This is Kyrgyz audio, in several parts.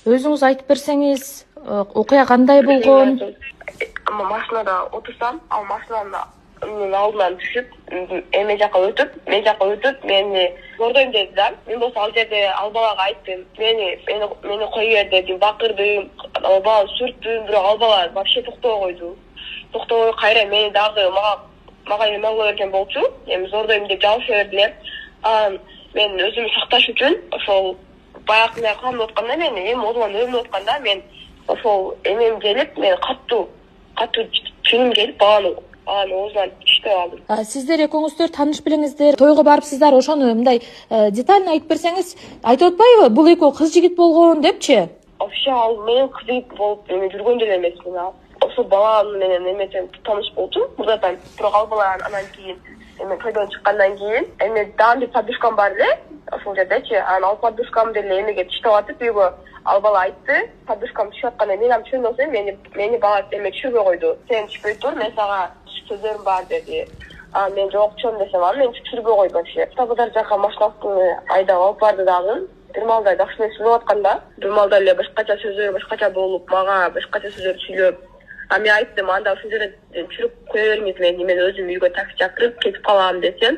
Өзүңүз айтып берсеңиз, окуя кандай болгон? Машинада отурсам, ал машинанын алдынан түшүп, мен жака өтүп, мени зордойм деди да. Мен болсо ал жерде ал балага айттым, мени кой бер дедим, бакырдым, ал баланы сүрттүм, бирок ал бала вообще токтобой койду. Кайра мени дагы мага эме кыла берген болчу. Эми зордойм деп жабыша берди эле. Мен өзүмдү сакташ үчүн ошол баягы эле кылам деп атканда эми озгон өлүп атканда мен ошол эмем келип, мен катуу чыным келип баланы оозунан чиштеп алдым. Сиздер экөөңүздөр тааныш белеңиздер, тойго барыпсыздар, ошону мындай детально айтып берсеңиз, айтып атпайбы? Бул экөө кыз жигит болгон депчи? Вообще ал менен кыз жигит болуп жүргөн деле эмесмин. Ошол бала менен эмесен тааныш болчу. Мурдатан бирок ал бала анан кийин тойдон чыккандан кийин дагы бир подружкам бар эле ошол жердечи. Ал подружкам деле эмеге чиштеп атып үйгө ал бала айтты. Подружкам түшүп атканда мен ам түшүргөн болсом мени бала эме түшүрбөй койду. Сен түшпөй тур, мен сага сөзөрүм бар деди. Мен жок түшөм десем, мени түшүрбөй койду вообще. Базар жака машинасын айдап алып барды дагы. Бир маалда жакшы эле сүйлөп атканда, бир маалда эле башкача сөздөр башкача болуп, мага башкача сөздөр сүйлөп, мен айттым, анда ушул жерде түшүрүп кое бериңиз, мен өзүм үйгө такси чакырып кетип калам десем,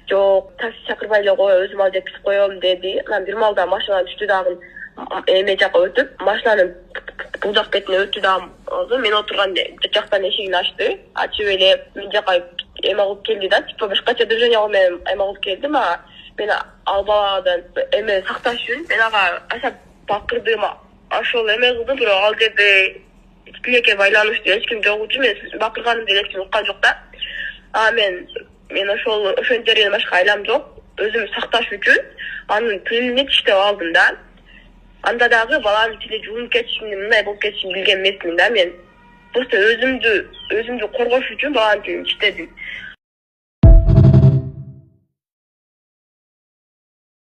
жок, такси чакырбай эле кой, өзүм ал жерге кетип коем деди. Анан бир маалда машинадан түштү дагы, эме жака өтүп, машинанын бул жак бетине өттү дагы. Мен отурган жактан эшигин ачты, ачып эле мен жака эме кылып келди да, типа башкача движение менен эме кылып келди мага. Мен ал баладан эме сакташ үчүн мен ага аша бакырдым, ошол эме кылдым, бирок ал жерде тилекке байланыштуу эч ким жок үчүн мен бакырганымды эч ким уккан жок да. Мен ошол жерден башка айлам жок. Өзүмдү сакташ үчүн анын тилине тиштеп алдым да. Анда дагы баланын тили жуунуп кетишин, мындай болуп кетишин билген эмесмин да. Мен просто өзүмдү коргош үчүн баланын тилин тиштедим.